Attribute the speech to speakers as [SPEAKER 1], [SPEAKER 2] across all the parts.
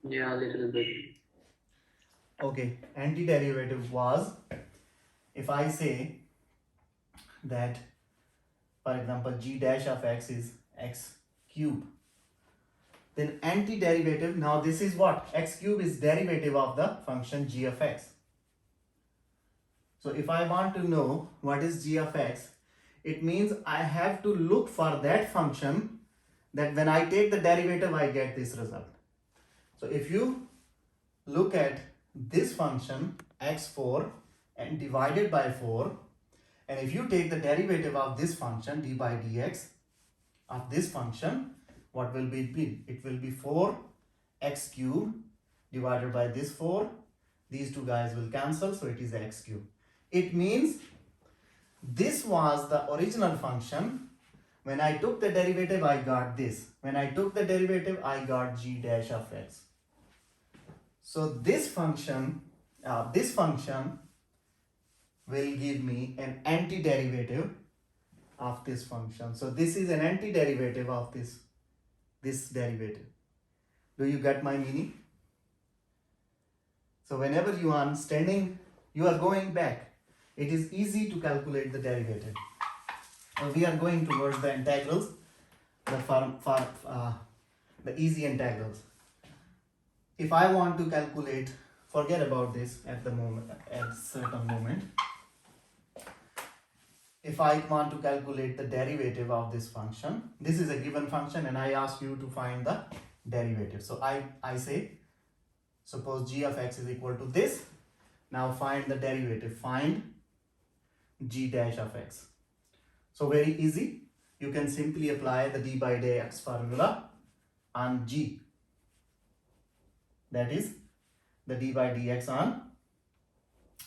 [SPEAKER 1] Yeah, a little bit.
[SPEAKER 2] Okay, antiderivative was, if I say that, for example, g dash of x is x cube, then antiderivative, now this is what? X cube is derivative of the function g of x. So if I want to know what is g of x, it means I have to look for that function that when I take the derivative, I get this result. So if you look at this function x4 and divide it by 4, and if you take the derivative of this function d by dx of this function, what will be it? It will be 4x cube divided by this 4. These two guys will cancel, so it is x cube. It means this was the original function. When I took the derivative, I got this. When I took the derivative, I got g dash of x. So this function will give me an antiderivative of this function. So this is an antiderivative of this derivative. Do you get my meaning? So whenever you are standing, you are going back, it is easy to calculate the derivative. We are going towards the integrals, the easy integrals. If I want to calculate, forget about this at the moment, at certain moment. If I want to calculate the derivative of this function, this is a given function and I ask you to find the derivative. So I say, suppose g of x is equal to this. Now find the derivative, find g dash of x. So very easy, you can simply apply the d by dx formula on g. That is the d by dx on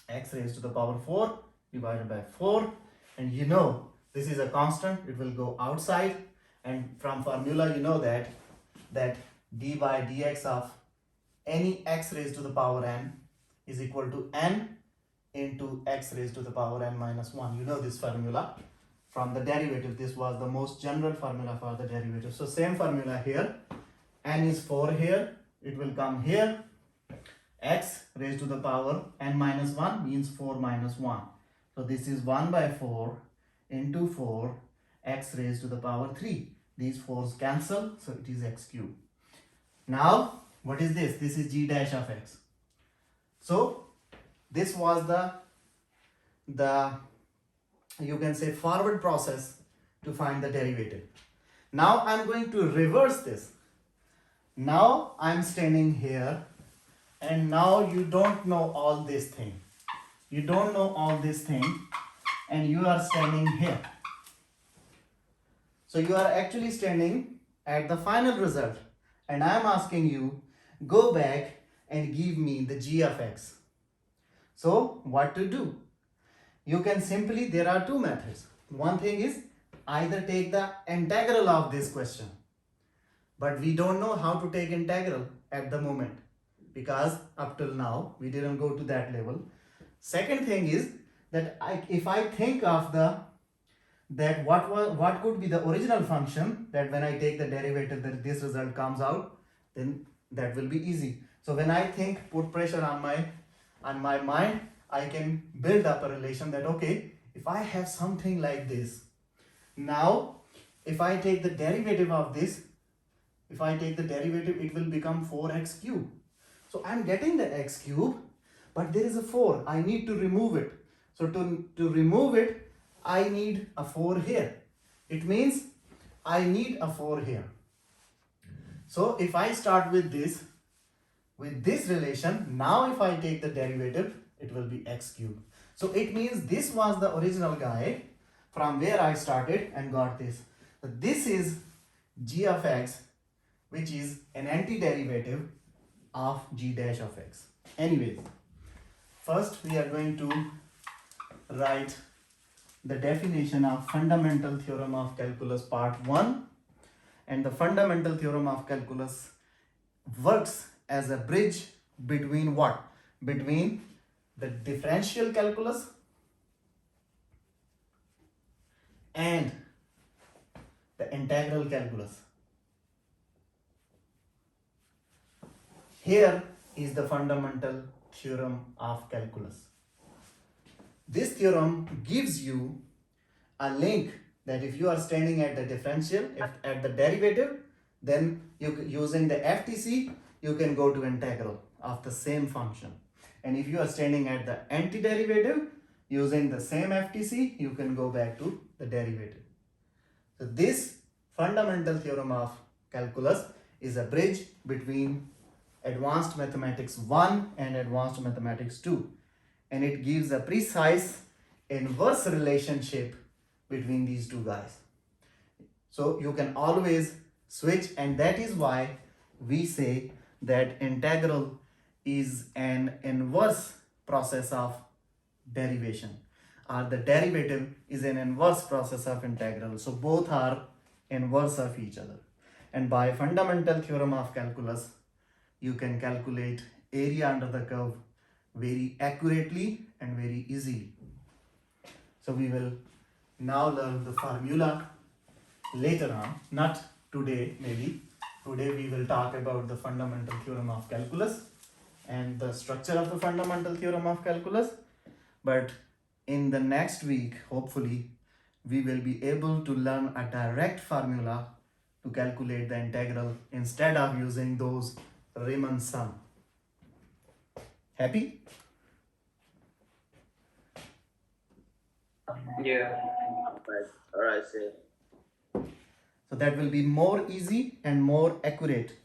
[SPEAKER 2] x raised to the power 4 divided by 4. And you know this is a constant, it will go outside, and from formula you know that d by dx of any x raised to the power n is equal to n into x raised to the power n minus 1. You know this formula from the derivative. This was the most general formula for the derivative. So same formula here, n is 4 here, it will come here, x raised to the power n minus 1 means 4 minus 1. So this is 1 by 4 into 4 x raised to the power 3. These 4's cancel, so it is x cube. Now what is this? This is g dash of x. So this was the you can say forward process to find the derivative. Now I'm going to reverse this. Now I'm standing here and now you don't know all this thing. You don't know all this thing and you are standing here. So you are actually standing at the final result and I am asking you, go back and give me the g of x. So what to do? You can simply, there are two methods. One thing is either take the integral of this question, but we don't know how to take integral at the moment because up till now we didn't go to that level. Second thing is that if I think of what could be the original function, that when I take the derivative that this result comes out, then that will be easy. So when I think, put pressure on my mind, I can build up a relation that okay, if I have something like this, now if I take the derivative of this, if I take the derivative, it will become 4x cube. So I'm getting the x cube, but there is a 4. I need to remove it. So to remove it, I need a 4 here. It means I need a 4 here. So if I start with this relation, now if I take the derivative, it will be x cube. So it means this was the original guy from where I started and got this. So this is g of x, which is an antiderivative of g dash of x. Anyways, first we are going to write the definition of fundamental theorem of calculus part 1. And the fundamental theorem of calculus works as a bridge between what? Between the differential calculus and the integral calculus. Here is the fundamental theorem of calculus. This theorem gives you a link that if you are standing at the differential, at the derivative, then using the FTC, you can go to integral of the same function. And if you are standing at the antiderivative, using the same FTC, you can go back to the derivative. So this fundamental theorem of calculus is a bridge between Advanced Mathematics 1 and Advanced Mathematics 2. And it gives a precise inverse relationship between these two guys. So you can always switch, and that is why we say that integral is an inverse process of derivation, or the derivative is an inverse process of integral. So both are inverse of each other. And by fundamental theorem of calculus, you can calculate area under the curve very accurately and very easily. So we will now learn the formula later on, not today maybe. Today we will talk about the fundamental theorem of calculus and the structure of the fundamental theorem of calculus. But in the next week, hopefully, we will be able to learn a direct formula to calculate the integral instead of using those Riemann sum. Happy?
[SPEAKER 1] Yeah. All right, sir.
[SPEAKER 2] So that will be more easy and more accurate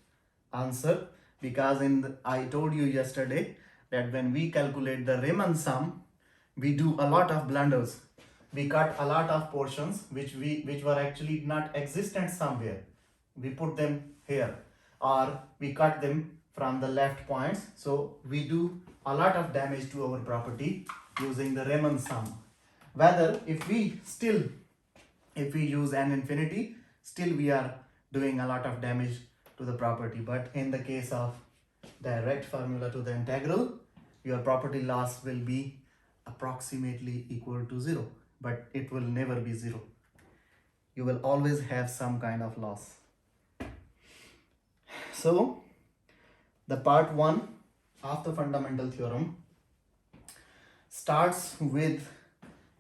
[SPEAKER 2] answer, because I told you yesterday that when we calculate the Riemann sum, we do a lot of blunders. We cut a lot of portions which were actually not existent somewhere. We put them here, or we cut them from the left points. So we do a lot of damage to our property using the Riemann sum. Whether if we use n infinity, still we are doing a lot of damage to the property. But in the case of direct formula to the integral, your property loss will be approximately equal to 0, but it will never be 0. You will always have some kind of loss. So the part 1 of the fundamental theorem starts with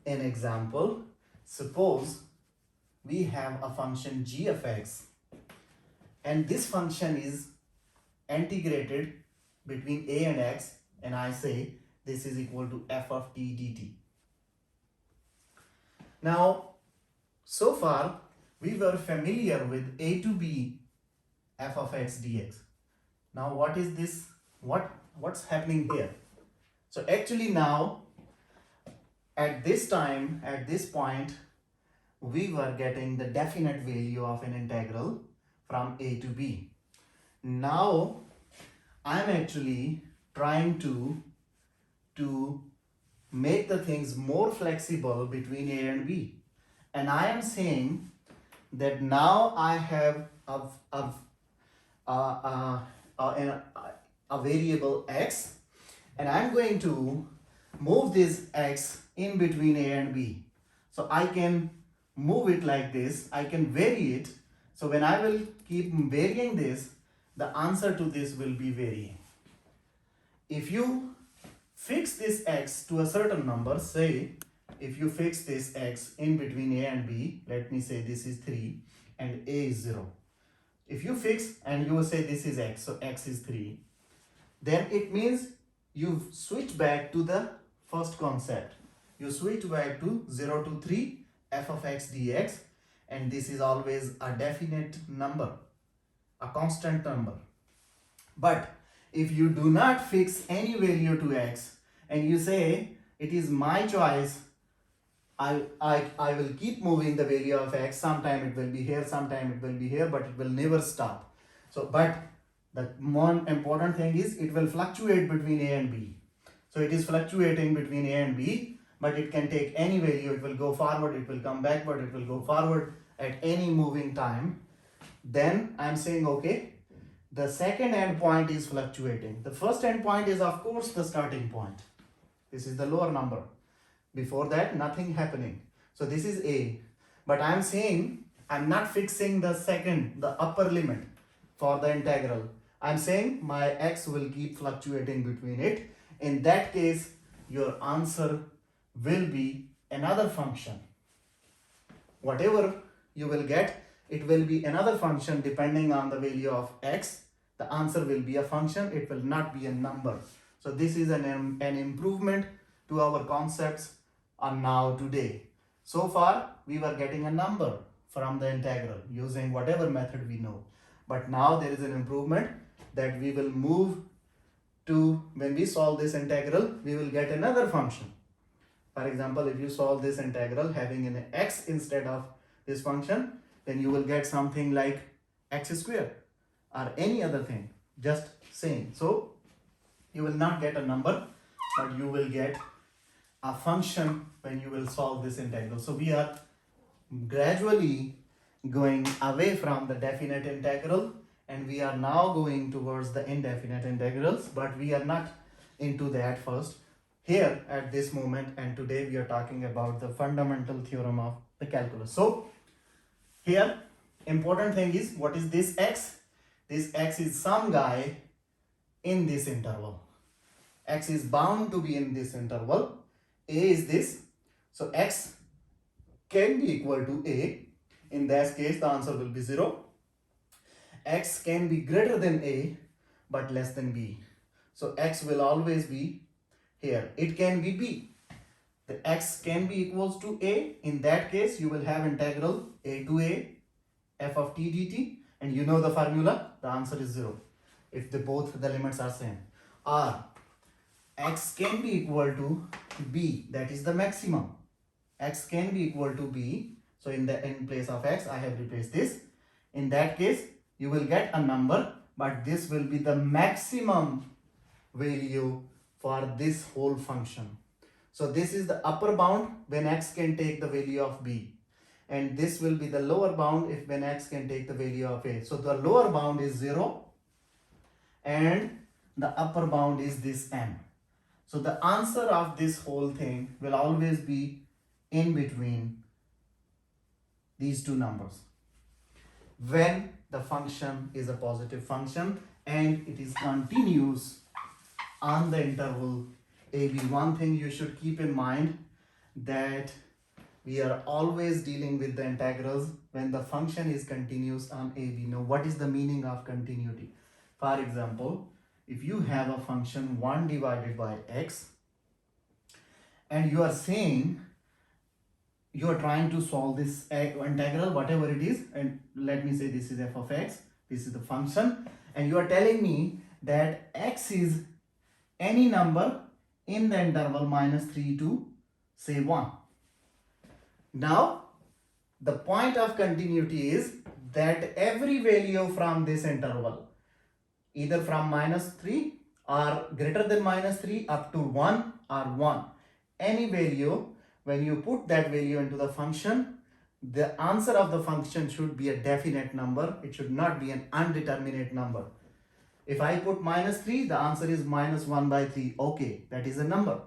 [SPEAKER 2] an example. Suppose we have a function g of x, and this function is integrated between a and x, and I say this is equal to f of t dt. Now, so far we were familiar with a to b f of x dx. Now what is this? What's happening here? So actually now, at this time, at this point, we were getting the definite value of an integral from a to b. Now I'm actually trying to make the things more flexible between a and b, and I am saying that now I have a variable x, and I'm going to move this x in between a and b. So I can move it like this, I can vary it. So when I will keep varying this, the answer to this will be varying. If you fix this x to a certain number, say if you fix this x in between a and b, let me say this is 3 and a is 0. If you fix and you say this is x, so x is 3, then it means you switch back to the first concept. You switch back to 0 to 3 f of x dx, and this is always a definite number, a constant number. But if you do not fix any value to x and you say it is my choice, I will keep moving the value of x, sometime it will be here, sometime it will be here, but it will never stop. So but the more important thing is it will fluctuate between a and b. So it is fluctuating between a and b, but it can take any value. It will go forward, it will come backward, it will go forward at any moving time. Then I'm saying, okay, the second endpoint is fluctuating. The first endpoint is of course the starting point. This is the lower number. Before that, nothing happening. So this is a. But I'm saying I'm not fixing the second, the upper limit for the integral. I'm saying my x will keep fluctuating between it. In that case, your answer will be another function. Whatever you will get, it will be another function depending on the value of x. The answer will be a function, it will not be a number. So this is an improvement to our concepts on now today. So far, we were getting a number from the integral using whatever method we know. But now there is an improvement that we will move to, when we solve this integral, we will get another function. For example, if you solve this integral having an x instead of this function, then you will get something like x squared or any other thing, just saying. So you will not get a number, but you will get a function when you will solve this integral. So we are gradually going away from the definite integral and we are now going towards the indefinite integrals, but we are not into that first here at this moment, and today we are talking about the fundamental theorem of the calculus. So here important thing is, what is this x? This x is some guy in this interval. X is bound to be in this interval. A is this, so x can be equal to a. In that case the answer will be 0. X can be greater than a but less than b, so x will always be here. It can be b. The x can be equals to a. In that case you will have integral a to a f of t dt, and you know the formula, the answer is 0 if both the limits are same. Or x can be equal to b, that is the maximum. X can be equal to b, so in place of x I have replaced this. In that case you will get a number, but this will be the maximum value for this whole function. So this is the upper bound when x can take the value of b, and this will be the lower bound if when x can take the value of a. So the lower bound is 0 and the upper bound is this m. So the answer of this whole thing will always be in between these two numbers when the function is a positive function and it is continuous on the interval AB. One thing you should keep in mind, that we are always dealing with the integrals when the function is continuous on AB. Now what is the meaning of continuity? For example, if you have a function 1 divided by x and you are saying you are trying to solve this integral, whatever it is, and let me say this is f of x, this is the function, and you are telling me that x is any number in the interval minus 3 to say 1. Now the point of continuity is that every value from this interval, either from minus 3 or greater than minus 3 up to 1 or 1, any value, when you put that value into the function, the answer of the function should be a definite number. It should not be an undeterminate number. If I put minus 3, the answer is minus 1 by 3. Okay, that is a number.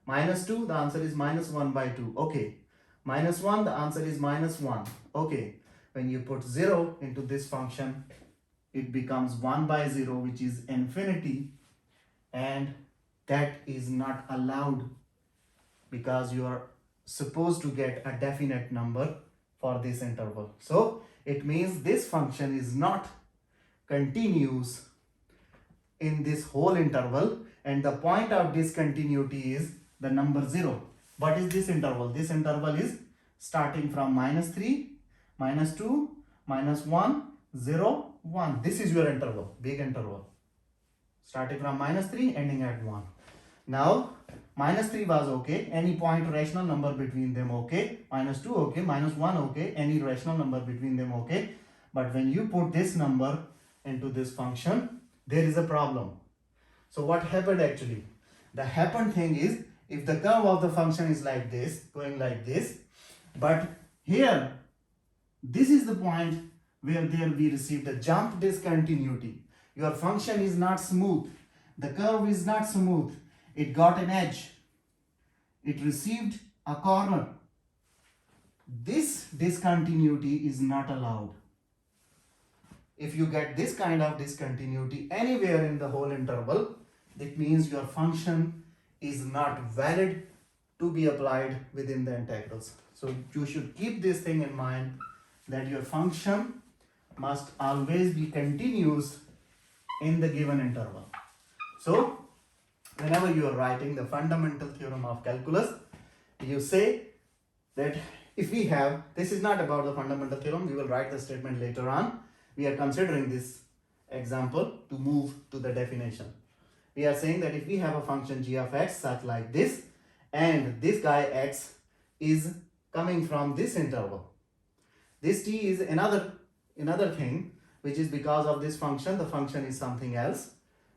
[SPEAKER 2] Minus 2, the answer is minus 1 by 2. Okay. Minus 1, the answer is minus 1. Okay. When you put 0 into this function, it becomes 1 by 0, which is infinity, and that is not allowed because you are supposed to get a definite number for this interval. So it means this function is not continuous in this whole interval, and the point of discontinuity is the number 0. What is this interval? This interval is starting from minus 3, minus 2, minus 1, 0, 1. This is your interval, big interval, starting from minus 3 ending at 1. Now minus 3 was okay, any point rational number between them okay, minus 2 okay, minus 1 okay, any rational number between them okay. But when you put this number into this function, there is a problem. So what happened actually? The happened thing is, if the curve of the function is like this, going like this, but here this is the point where there we received a jump discontinuity. Your function is not smooth, the curve is not smooth, it got an edge, it received a corner. This discontinuity is not allowed. if you get this kind of discontinuity anywhere in the whole interval, it means your function is not valid to be applied within the integrals. So you should keep this thing in mind, that your function must always be continuous in the given interval. So whenever you are writing the fundamental theorem of calculus, you say that if we have, this is not about the fundamental theorem, we will write the statement later on. We are considering this example to move to the definition. We are saying that if we have a function g of x such like this, and this guy x is coming from this interval, this t is another thing, which is because of this function, the function is something else,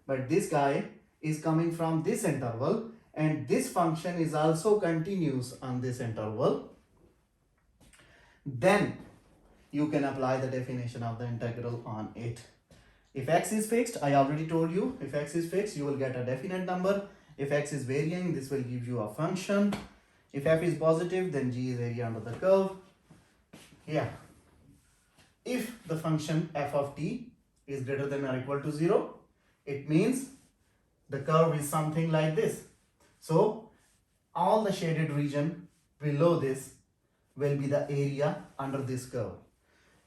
[SPEAKER 2] but this guy is coming from this interval, and this function is also continuous on this interval, then you can apply the definition of the integral on it. If x is fixed, I already told you, if x is fixed, you will get a definite number. If x is varying, this will give you a function. If f is positive, then g is area under the curve. Yeah. If the function f of t is greater than or equal to 0, it means the curve is something like this. So all the shaded region below this will be the area under this curve.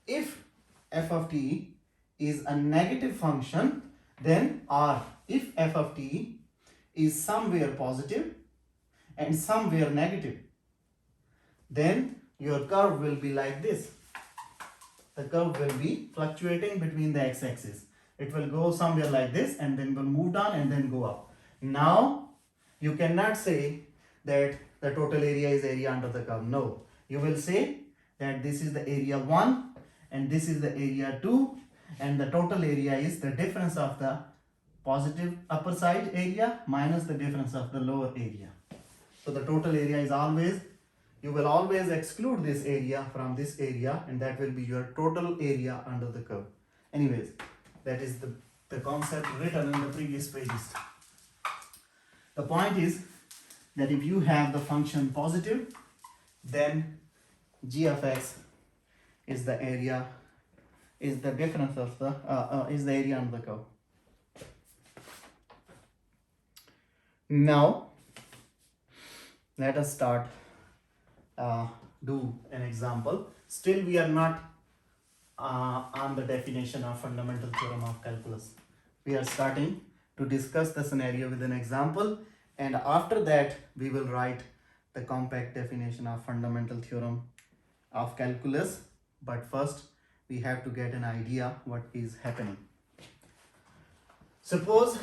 [SPEAKER 2] If f of t is a negative function, then, or if f of t is somewhere positive and somewhere negative, then your curve will be like this. The curve will be fluctuating between the x-axis. It will go somewhere like this and then will move down and then go up. Now you cannot say that the total area is area under the curve. No, you will say that this is the area 1 and this is the area 2, and the total area is the difference of the positive upper side area minus the difference of the lower area. So the total area is always, you will always exclude this area from this area, and that will be your total area under the curve. Anyways, that is the concept written in the previous pages. The point is that if you have the function positive, then g of x is the area, is the difference of the, is the area under the curve. Now, let us start do an example. Still we are not on the definition of fundamental theorem of calculus. We are starting to discuss the scenario with an example, and after that we will write the compact definition of fundamental theorem of calculus. But first we have to get an idea what is happening. Suppose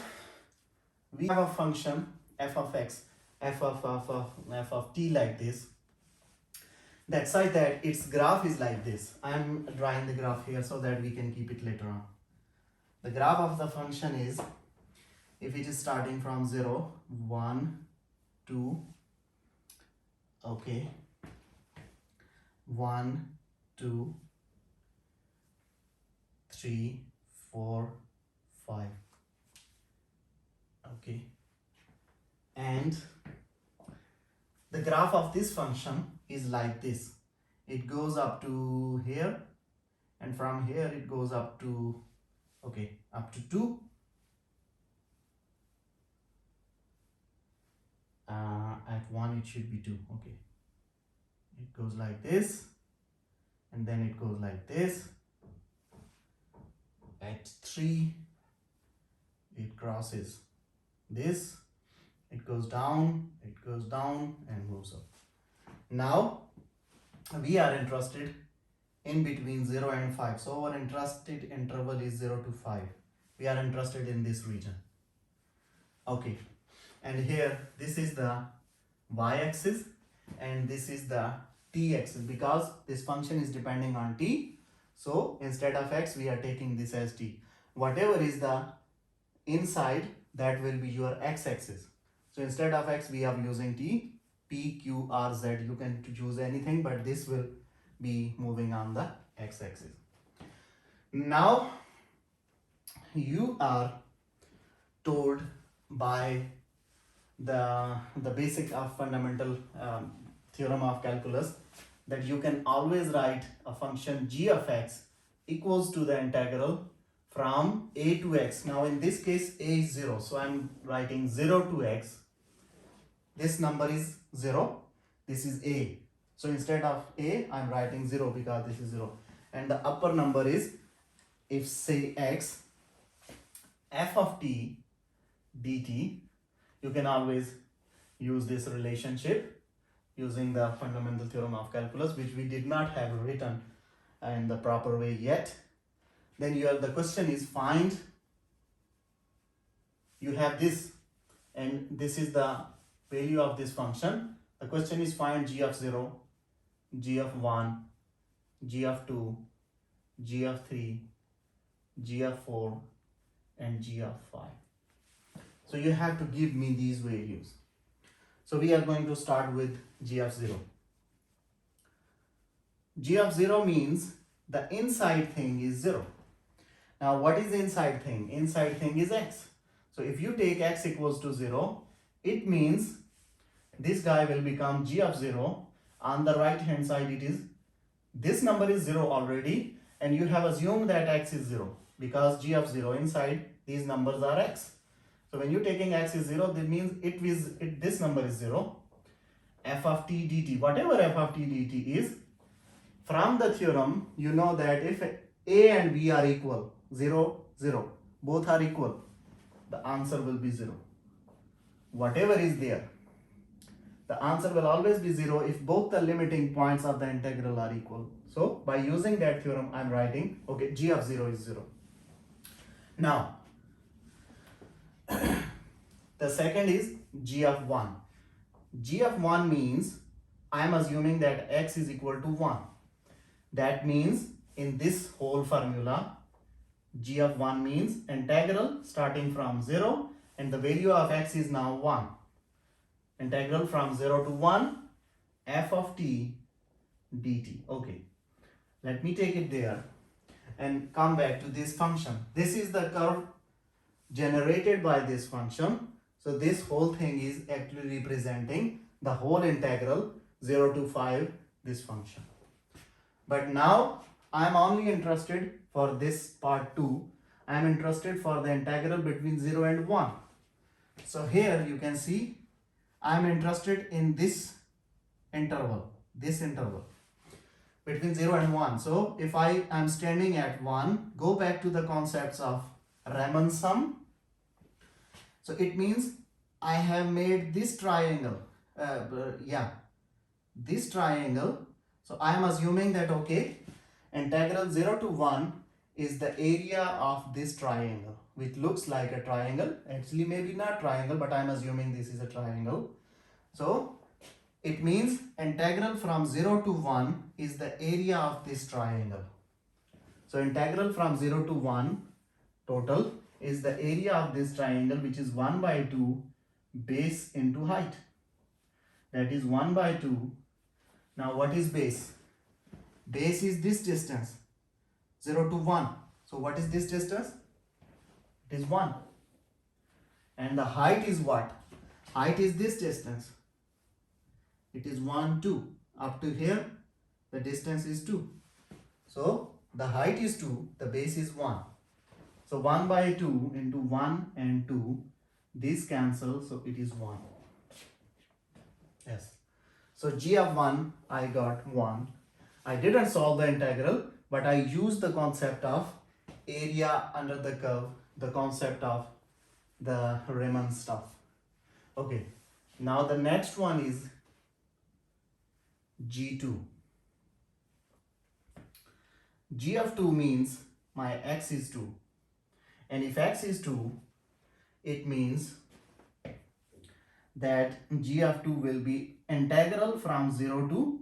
[SPEAKER 2] we have a function f of x, f of t like this, that's such that its graph is like this. I am drawing the graph here so that we can keep it later on. The graph of the function is, if it is starting from 0, 1, 2, okay, 1, 2, 3, 4, 5, okay, and the graph of this function is like this. It goes up to here, and from here it goes up to, okay, up to 2. At 1 it should be 2, okay. It goes like this, and then it goes like this. At 3 it crosses this, it goes down and moves up. Now we are interested in between 0 and 5. So our interested interval is 0 to 5. We are interested in this region. Okay, and here this is the y-axis and this is the t-axis, because this function is depending on t. So instead of x we are taking this as t. Whatever is the inside, that will be your x-axis. So instead of x we are using t, p, q, r, z. You can choose anything, but this will be moving on the x-axis. Now you are told by the basic of fundamental theorem of calculus that you can always write a function g of x equals to the integral from a to x. Now in this case a is 0, so I'm writing 0 to x. This number is 0, this is a. So instead of a, I'm writing 0 because this is 0. And the upper number is, if say x, f of t dt, you can always use this relationship using the fundamental theorem of calculus, which we did not have written in the proper way yet. Then the question is find, you have this, and this is the value of this function. The question is find g of 0, g of 1, g of 2, g of 3, g of 4, and g of 5. So you have to give me these values. So we are going to start with g of 0. G of 0 means the inside thing is 0. Now what is the inside thing? Inside thing is x. So if you take x equals to 0, it means this guy will become g of 0. On the right hand side it is, this number is 0 already, and you have assumed that x is 0 because g of 0 inside these numbers are x. So when you're taking x is 0, that means this number is 0. F of t dt, whatever f of t dt is, from the theorem, you know that if a and b are equal, 0, 0, both are equal, the answer will be 0. Whatever is there, the answer will always be 0 if both the limiting points of the integral are equal. So by using that theorem, I'm writing, okay, g of 0 is 0. Now, the second is g of 1. G of 1 means I am assuming that x is equal to 1. That means in this whole formula, g of 1 means integral starting from 0 and the value of x is now 1. Integral from 0 to 1, f of t dt. Okay, let me take it there and come back to this function. This is the curve generated by this function. So this whole thing is actually representing the whole integral 0 to 5, this function. But now I am only interested for this part 2. I am interested for the integral between 0 and 1. So here you can see I am interested in this interval between 0 and 1. So if I am standing at 1, go back to the concepts of Riemann sum. So it means I have made this triangle, this triangle. So I am assuming that, okay, integral 0 to 1 is the area of this triangle, which looks like a triangle. Actually maybe not triangle, but I am assuming this is a triangle. So it means integral from 0 to 1 is the area of this triangle. So integral from 0 to 1 total is the area of this triangle, which is 1 by 2 base into height. That is 1 by 2. Now what is base? Base is this distance, 0 to 1. So what is this distance? It is 1. And the height is what? Height is this distance. It is 1, 2. Up to here, the distance is 2. So the height is 2, the base is 1. So 1 by 2 into 1 and 2, these cancel, so it is 1. Yes. So g of 1, I got 1. I didn't solve the integral, but I used the concept of area under the curve, the concept of the Riemann stuff. Okay. Now the next one is g2. G of 2 means my x is 2. And if x is 2, it means that g of 2 will be integral from 0 to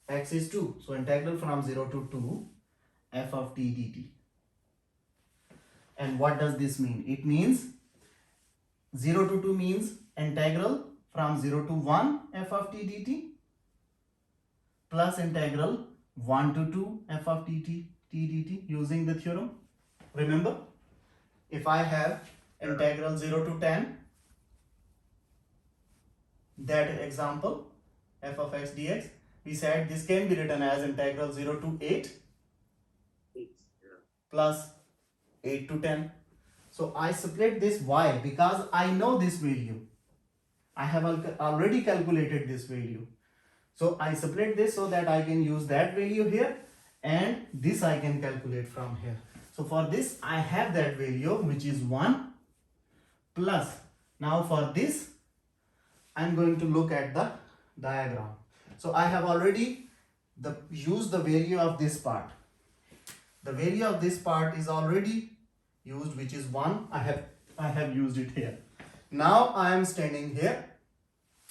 [SPEAKER 2] x is 2. So integral from 0 to 2 f of t dt. And what does this mean? It means 0 to 2 means integral from 0 to 1 f of t dt plus integral 1 to 2 f of t dt using the theorem. Remember, if I have integral 0 to 10, that example f of x dx, we said this can be written as integral 0 to 8 plus 8 to 10. So I split this. Why? Because I know this value. I have already calculated this value. So I split this so that I can use that value here, and this I can calculate from here. So for this I have that value, which is 1 plus. Now for this I'm going to look at the diagram. So I have already used the value of this part. The value of this part is already used, which is 1. I have used it here. Now I am standing here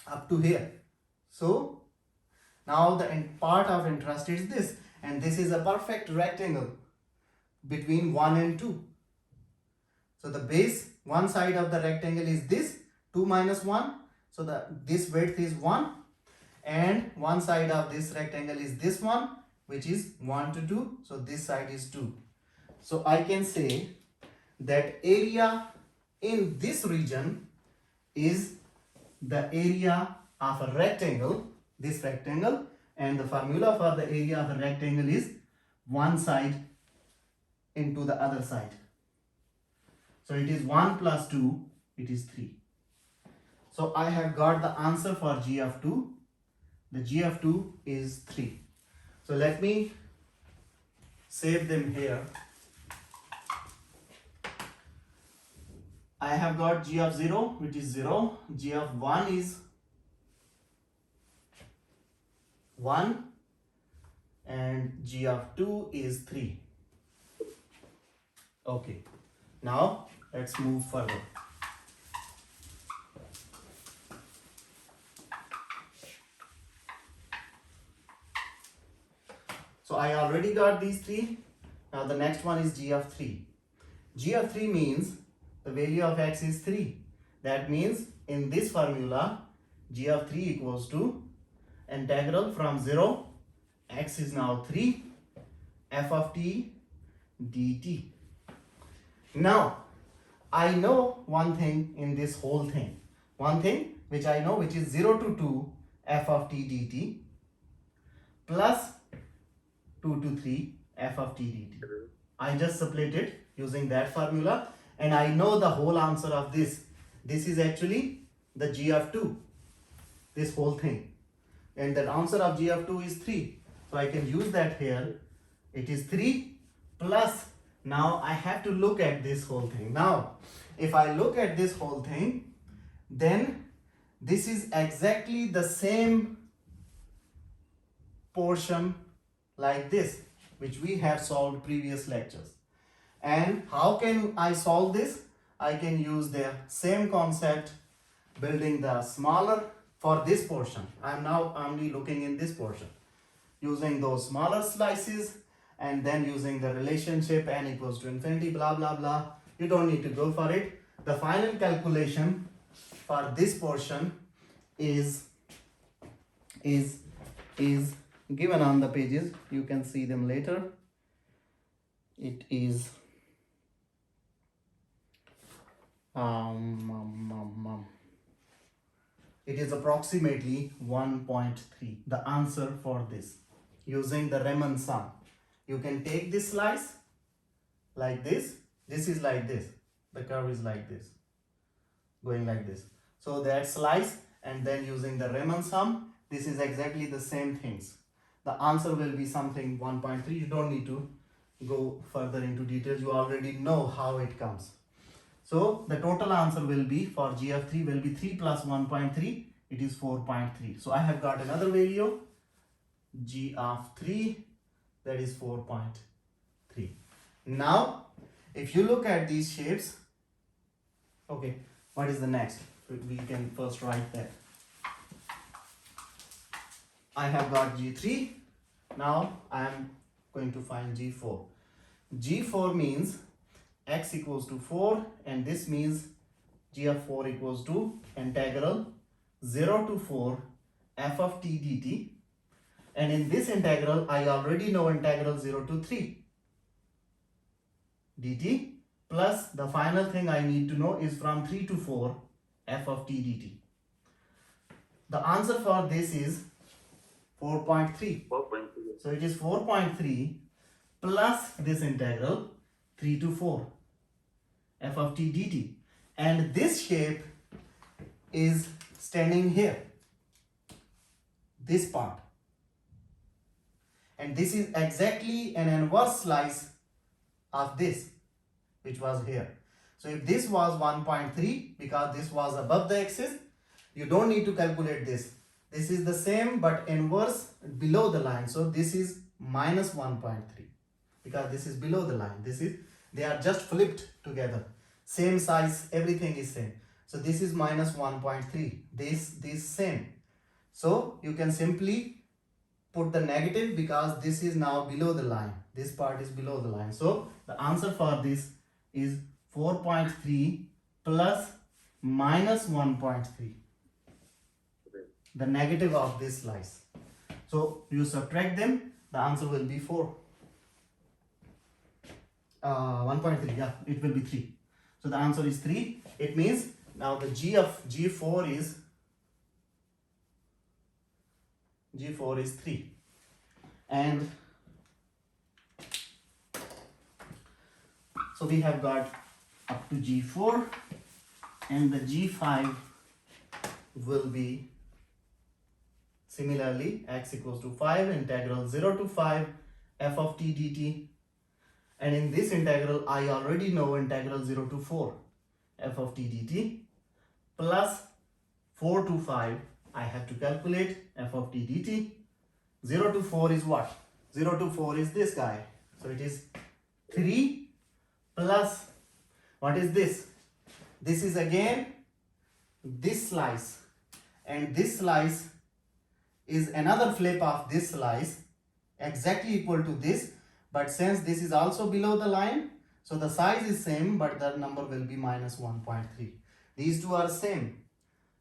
[SPEAKER 2] up to here. So now the part of interest is this, and this is a perfect rectangle between 1 and 2. So the base, one side of the rectangle is this, 2 minus 1. So this width is 1, and one side of this rectangle is this one, which is 1 to 2. So this side is 2. So I can say that area in this region is the area of a rectangle, this rectangle, and the formula for the area of a rectangle is one side into the other side. So it is 1 plus 2, it is 3. So I have got the answer for G of 2. The G of 2 is 3. So let me save them here. I have got G of 0, which is 0. G of 1 is 1. And G of 2 is 3. Okay. Now let's move further. So I already got these 3. Now the next one is G of 3. G of 3 means the value of x is 3. That means in this formula, G of 3 equals to integral from 0, x is now 3, f of t dt. Now I know one thing in this whole thing. One thing which I know, which is 0 to 2 f of t dt plus 2 to 3 f of t dt. I just split it using that formula, and I know the whole answer of this. This is actually the G of 2, this whole thing. And the answer of G of 2 is 3. So I can use that here. It is 3 plus, now I have to look at this whole thing. Now, if I look at this whole thing, then this is exactly the same portion like this, which we have solved previous lectures. And how can I solve this? I can use the same concept, building the smaller for this portion. I'm now only looking in this portion, using those smaller slices, and then using the relationship n equals to infinity, blah blah blah. You don't need to go for it. The final calculation for this portion is given on the pages. You can see them later. It is it is approximately 1.3. the answer for this, using the Riemann sum. You can take this slice like this. This is like this. The curve is like this, going like this. So that slice, and then using the Riemann sum, this is exactly the same things. The answer will be something 1.3. You don't need to go further into details. You already know how it comes. So the total answer will be for G of 3 will be 3 plus 1.3. It is 4.3. So I have got another value, G of 3, that is 4.3. Now, if you look at these shapes, okay, what is the next? We can first write that. I have got G3. Now I am going to find G4. G4 means x equals to 4, and this means G of 4 equals to integral 0 to 4 f of t dt. And in this integral, I already know integral 0 to 3 dt, plus the final thing I need to know is from 3 to 4 f of t dt. The answer for this is 4.3.
[SPEAKER 1] 4.3.
[SPEAKER 2] So it is 4.3 plus this integral. 3 to 4, f of t dt. And this shape is standing here, this part. And this is exactly an inverse slice of this, which was here. So if this was 1.3, because this was above the axis, you don't need to calculate this. This is the same but inverse below the line. So this is minus 1.3, because this is below the line. They are just flipped together. Same size, everything is same. So this is minus 1.3. This same. So you can simply put the negative, because this is now below the line. This part is below the line. So the answer for this is 4.3 plus minus 1.3. The negative of this slice. So you subtract them, the answer will be 4. 1.3, yeah, it will be 3. So the answer is 3. It means now the G of G4 is 3. And so we have got up to G4, and the G5 will be similarly x equals to 5 integral 0 to 5 f of t dt. And in this integral, I already know integral 0 to 4 f of t dt plus 4 to 5. I have to calculate f of t dt. 0 to 4 is what? 0 to 4 is this guy. So it is 3 plus, what is this? This is again this slice. And this slice is another flip of this slice, exactly equal to this. But since this is also below the line, so the size is same, but the number will be minus 1.3. These two are same,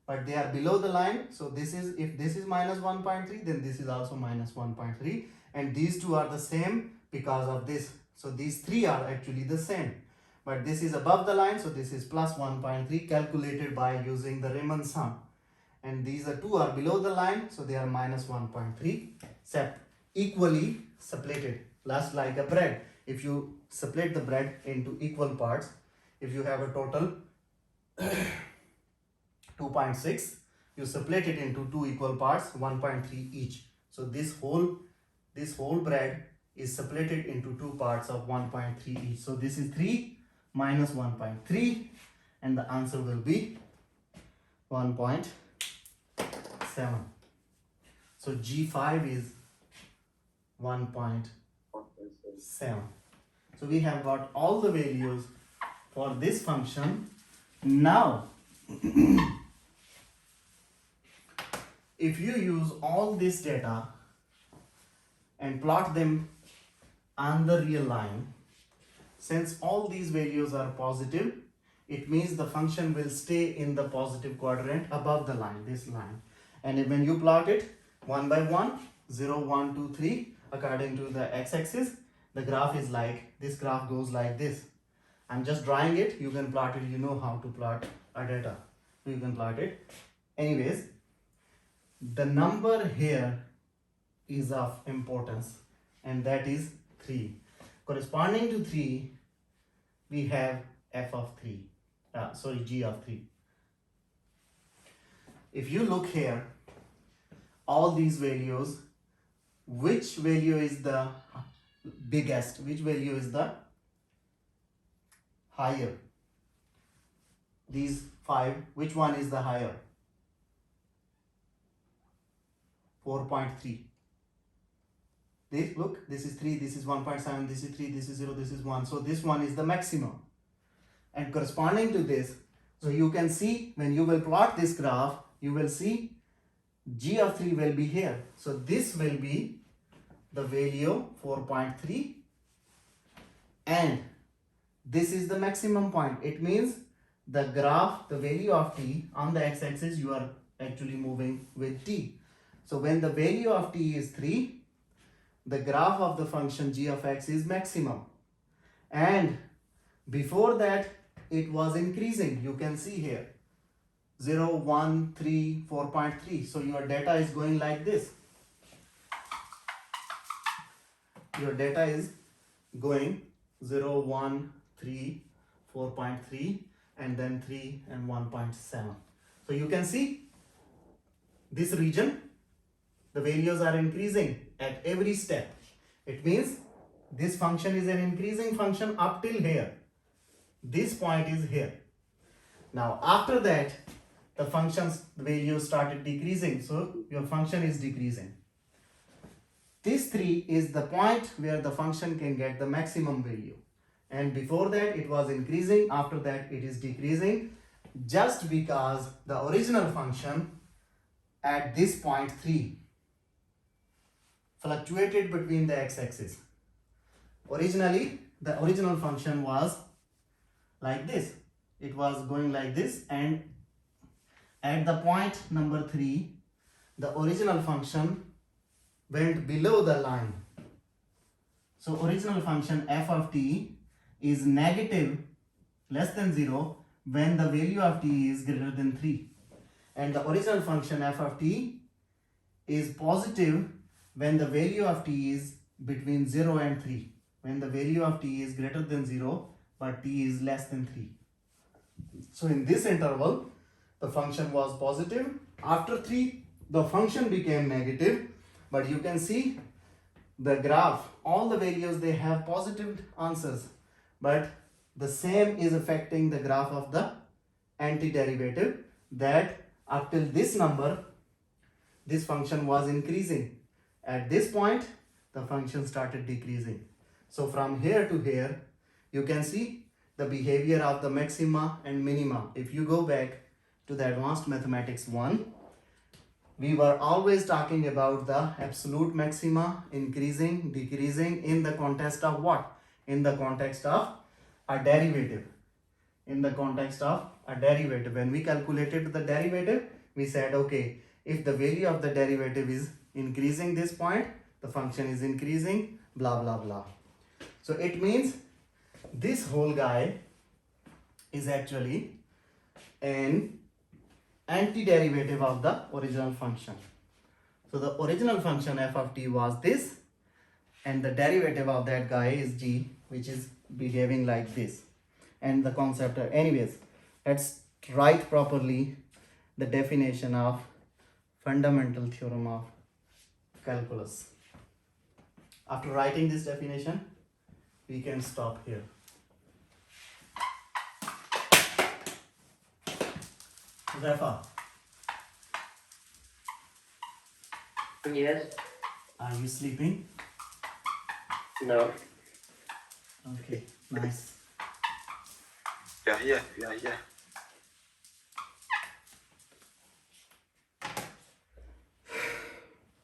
[SPEAKER 2] but they are below the line. So this is, if this is minus 1.3, then this is also minus 1.3. And these two are the same because of this. So these three are actually the same. But this is above the line, so this is plus 1.3 calculated by using the Riemann sum. And these are two are below the line, so they are minus 1.3, except equally separated. Last like a bread. If you split the bread into equal parts, if you have a total 2.6, you split it into two equal parts, 1.3 each. So this whole bread is separated into two parts of 1.3 each. So this is 3 minus 1.3, and the answer will be 1.7. So G5 is 1.7. So we have got all the values for this function. Now if you use all this data and plot them on the real line, since all these values are positive, it means the function will stay in the positive quadrant above the line, this line. And when you plot it one by one, 0, 1, 2, 3, according to the x-axis, the graph is like, this graph goes like this. I'm just drawing it, you can plot it, you know how to plot a data. You can plot it. Anyways, the number here is of importance, and that is 3. Corresponding to 3, we have f of 3. G of 3. If you look here, all these values, which value is the biggest? Which value is the higher? These 5, which one is the higher? 4.3. This, look, this is 3, this is 1.7, this is 3, this is 0, this is 1. So this one is the maximum. And corresponding to this, so you can see when you will plot this graph, you will see G of 3 will be here. So this will be the value 4.3, and this is the maximum point. It means the graph, the value of t on the x-axis, you are actually moving with t. So when the value of t is 3, the graph of the function g of x is maximum. And before that, it was increasing. You can see here 0, 1, 3, 4.3. So your data is going like this. Your data is going 0, 1, 3, 4.3, and then 3 and 1.7. So you can see this region, the values are increasing at every step. It means this function is an increasing function up till here. This point is here. Now after that, the function's value started decreasing, so your function is decreasing. This 3 is the point where the function can get the maximum value, and before that it was increasing, after that it is decreasing, just because the original function at this point 3 fluctuated between the x-axis. Originally the original function was like this, it was going like this, and at the point number 3 the original function went below the line. So original function f of t is negative less than 0 when the value of t is greater than 3, and the original function f of t is positive when the value of t is between 0 and 3, when the value of t is greater than 0 but t is less than 3. So in this interval the function was positive. After 3 the function became negative, but you can see the graph, all the values they have positive answers, but the same is affecting the graph of the antiderivative, that up till this number this function was increasing. At this point the function started decreasing. So from here to here you can see the behavior of the maxima and minima. If you go back to the advanced mathematics 1, we were always talking about the absolute maxima increasing, decreasing in the context of what? In the context of a derivative. In the context of a derivative. When we calculated the derivative, we said, okay, if the value of the derivative is increasing this point, the function is increasing, blah, blah, blah. So it means this whole guy is actually an antiderivative of the original function. So the original function f of t was this, and the derivative of that guy is g, which is behaving like this. And the concept, anyways, let's write properly the definition of fundamental theorem of calculus. After writing this definition, we can stop here. Rafa,
[SPEAKER 1] Yes.
[SPEAKER 2] are you sleeping?
[SPEAKER 1] No.
[SPEAKER 2] Okay, nice.
[SPEAKER 3] Yeah.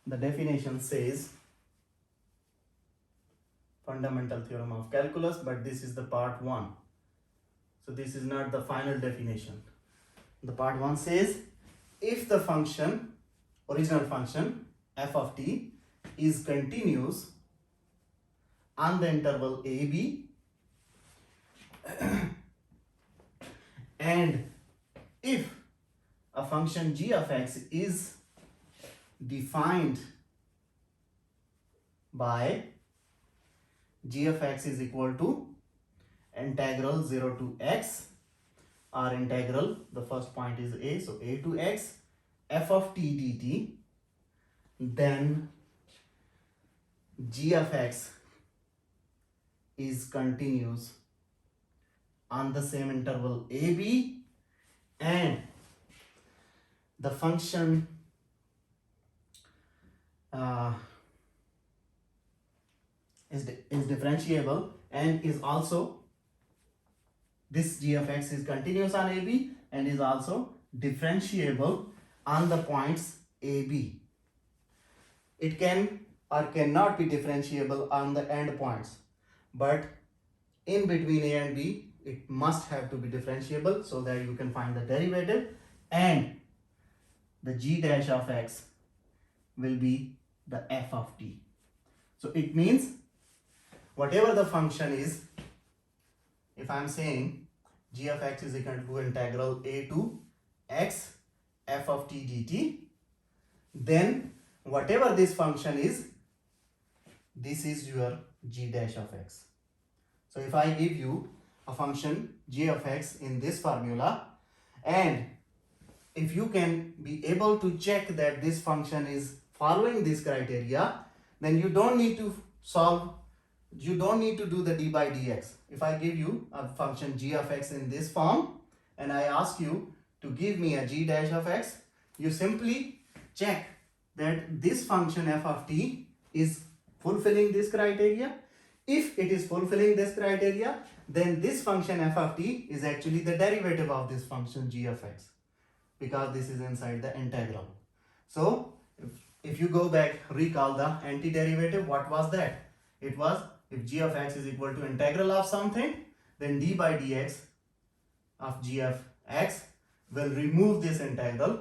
[SPEAKER 2] The definition says fundamental theorem of calculus, but this is the part 1. So this is not the final definition. The part 1 says if the function, original function f of t is continuous on the interval a b, and if a function g of x is defined by g of x is equal to integral 0 to x, or integral, the first point is a, so a to x f of t dt, then g of x is continuous on the same interval a b, and the function is differentiable, and is also, this g of x is continuous on AB and is also differentiable on the points AB. It can or cannot be differentiable on the end points, but in between A and B it must have to be differentiable so that you can find the derivative, and the g dash of x will be the f of t. So it means whatever the function is, if I am saying g of x is equal to integral a to x f of t dt, then whatever this function is, this is your g dash of x. So if I give you a function g of x in this formula, and if you can be able to check that this function is following this criteria, then you don't need to do the d by dx. If I give you a function g of x in this form and I ask you to give me a g dash of x, you simply check that this function f of t is fulfilling this criteria. If it is fulfilling this criteria, then this function f of t is actually the derivative of this function g of x, because this is inside the integral. So if you go back, recall the antiderivative, what was that? It was, if g of x is equal to integral of something, then d by dx of g of x will remove this integral,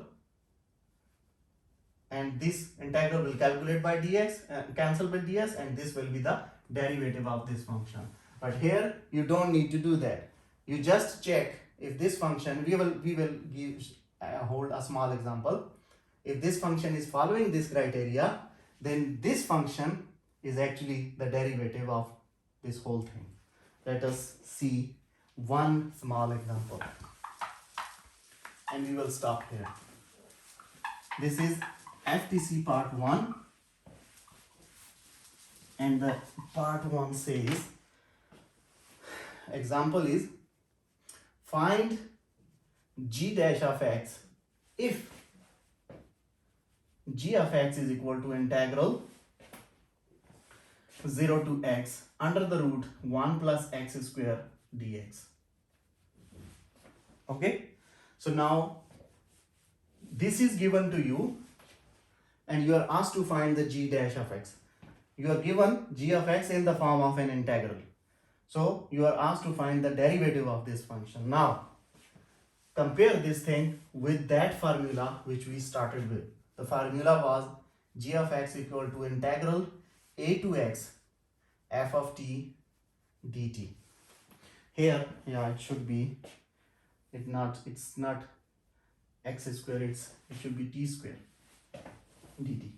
[SPEAKER 2] and this integral will calculate by dx, cancel by ds, and this will be the derivative of this function. But here you don't need to do that. You just check if this function, we will give hold a small example. If this function is following this criteria, then this function is actually the derivative of this whole thing. Let us see one small example, and we will stop here. This is FTC part 1, and the part 1 says, example is, find g dash of x if g of x is equal to integral 0 to x under the root 1 plus x square dx. Okay, so now this is given to you and you are asked to find the g dash of x. You are given g of x in the form of an integral, so you are asked to find the derivative of this function. Now compare this thing with that formula which we started with. The formula was g of x equal to integral a to x f of t dt. Here, yeah, it should be, it's not x square, it should be t square dt.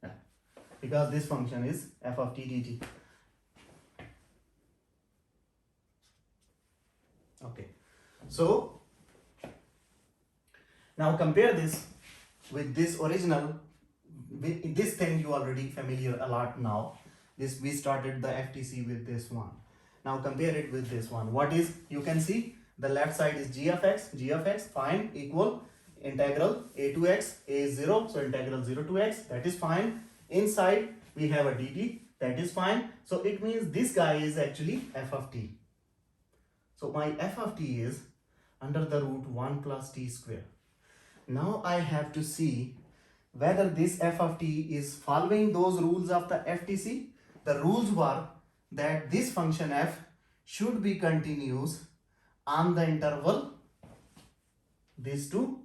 [SPEAKER 2] Yeah, because this function is f of t dt. Okay, so now compare this with this original, with this thing you already familiar a lot now. This, we started the FTC with this one. Now compare it with this one. What is, you can see the left side is g of x, fine, equal integral a to x, a is 0, so integral 0 to x, that is fine. Inside we have a dt, that is fine. So it means this guy is actually f of t. So my f of t is under the root 1 plus t square. Now I have to see whether this f of t is following those rules of the FTC. The rules were that this function f should be continuous on the interval these two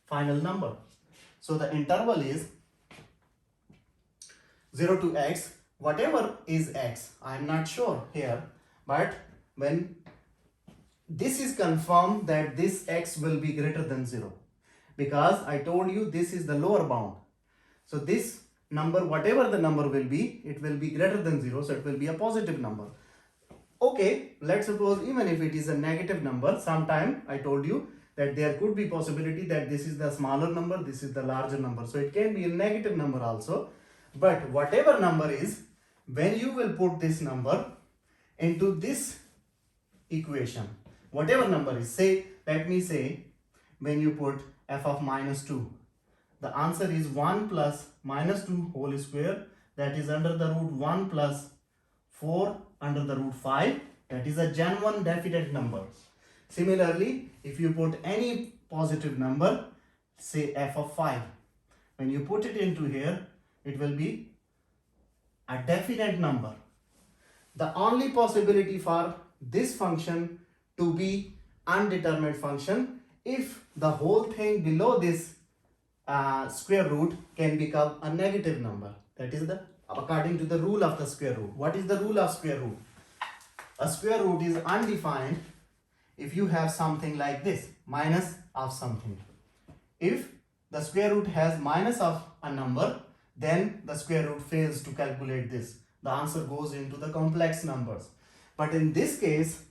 [SPEAKER 2] final number. So the interval is 0 to x, whatever is x, I am not sure here, but when this is confirmed that this x will be greater than 0, because I told you this is the lower bound. So this number, whatever the number will be, it will be greater than 0, so it will be a positive number. Okay, let's suppose even if it is a negative number, sometime I told you that there could be possibility that this is the smaller number, this is the larger number, so it can be a negative number also. But whatever number is, when you will put this number into this equation, whatever number is, say, let me say, when you put f of minus 2, the answer is 1 plus minus 2 whole square, that is under the root 1 plus 4 under the root 5, that is a genuine definite number. Similarly, if you put any positive number, say f of 5, when you put it into here, it will be a definite number. The only possibility for this function to be undetermined function if the whole thing below this square root can become a negative number. That is the according to the rule of the square root. What is the rule of square root? A square root is undefined if you have something like this, minus of something. If the square root has minus of a number, then the square root fails to calculate this. The answer goes into the complex numbers. But in this case,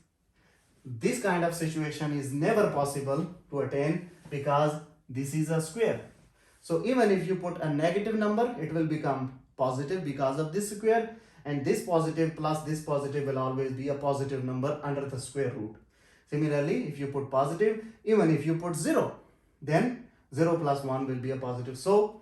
[SPEAKER 2] this kind of situation is never possible to attain because this is a square. So even if you put a negative number, it will become positive because of this square, and this positive plus this positive will always be a positive number under the square root. Similarly, if you put positive, even if you put 0, then 0 plus 1 will be a positive. So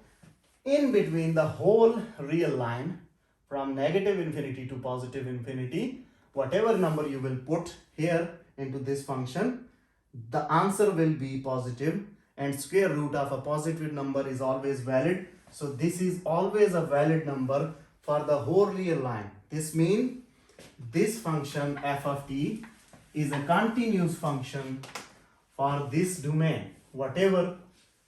[SPEAKER 2] in between the whole real line from negative infinity to positive infinity, whatever number you will put here into this function, the answer will be positive, and square root of a positive number is always valid. So this is always a valid number for the whole real line. This means this function f of t is a continuous function for this domain, whatever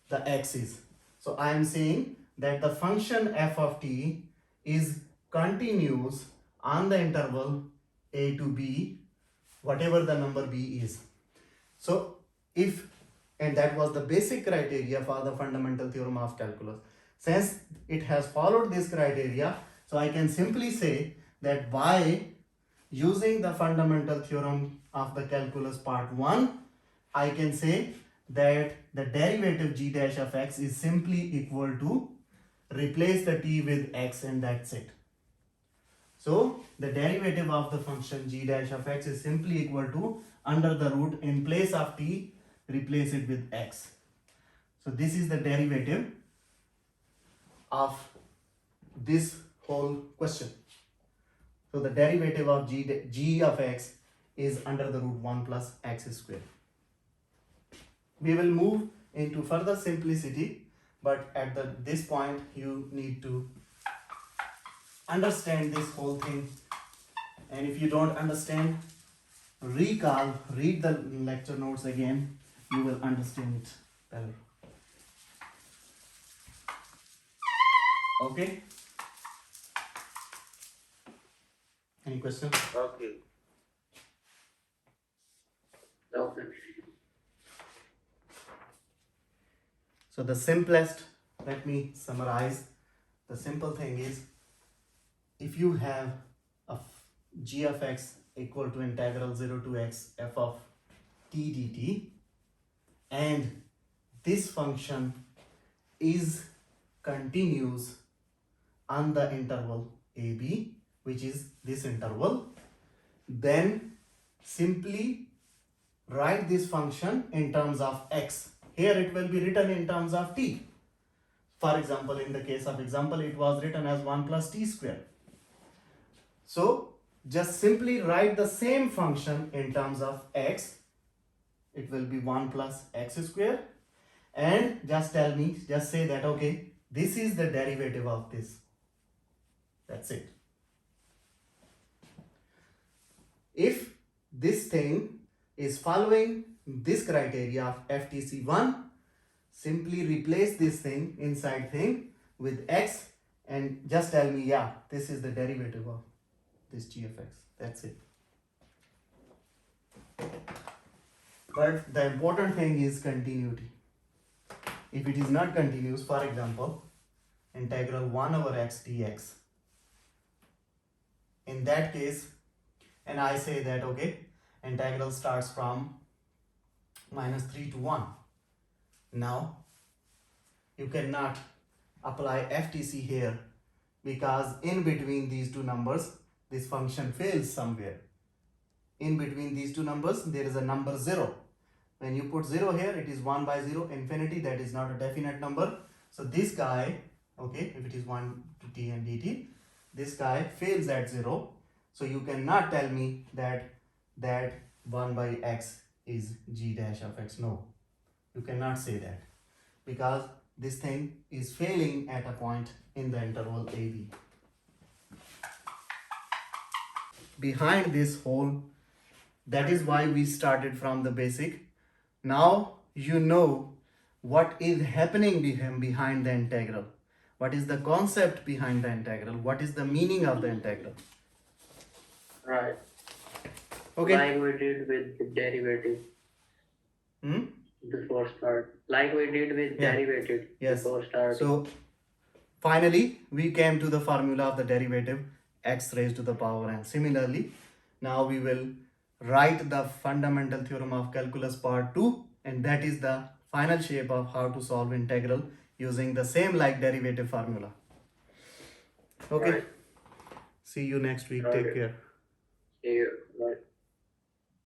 [SPEAKER 2] the x is. So I am saying that the function f of t is continuous on the interval a to b, whatever the number b is. So if, and that was the basic criteria for the fundamental theorem of calculus. Since it has followed this criteria, so I can simply say that by using the fundamental theorem of the calculus part 1, I can say that the derivative g dash of x is simply equal to replace the t with x, and that's it. So the derivative of the function g dash of x is simply equal to under the root, in place of t, replace it with x. So this is the derivative of this whole question. So the derivative of g of x is under the root 1 plus x square. We will move into further simplicity, but at this point you need to understand this whole thing, and if you don't understand, read the lecture notes again, you will understand it better. Okay? Any questions?
[SPEAKER 1] Okay. Okay.
[SPEAKER 2] So the simplest, let me summarize. The simple thing is, if you have a g of x equal to integral 0 to x f of t dt, and this function is continuous on the interval ab, which is this interval, then simply write this function in terms of x. Here it will be written in terms of t. For example, in the case of example, it was written as 1 plus t square. So just simply write the same function in terms of x. It will be 1 plus x square, and just say that, okay, this is the derivative of this. That's it. If this thing is following this criteria of FTC1, simply replace this thing, inside thing, with x, and just tell me, yeah, this is the derivative of this g of x. That's it. But the important thing is continuity. If it is not continuous, for example, integral 1 over x dx, in that case, and I say that, okay, integral starts from -3 to 1. Now you cannot apply FTC here, because in between these two numbers this function fails somewhere. In between these two numbers there is a number 0. When you put 0 here, it is 1 by 0, infinity, that is not a definite number. So this guy, okay, if it is 1 to t and dt, this guy fails at 0. So you cannot tell me that 1 by x is g dash of x. No, you cannot say that, because this thing is failing at a point in the interval AB. Behind this whole, that is why we started from the basic. Now you know what is happening behind the integral. What is the concept behind the integral? What is the meaning of the integral?
[SPEAKER 1] Right.
[SPEAKER 2] Okay.
[SPEAKER 1] Like we did with the derivative before start. Like we did with derivative before starting.
[SPEAKER 2] So finally we came to the formula of the derivative, x raised to the power n. Similarly, Now we will write the fundamental theorem of calculus part 2, and that is the final shape of how to solve integral using the same like derivative formula. Okay.
[SPEAKER 1] Right.
[SPEAKER 2] See you next week.
[SPEAKER 1] Okay.
[SPEAKER 2] Take care.
[SPEAKER 1] See you. Bye.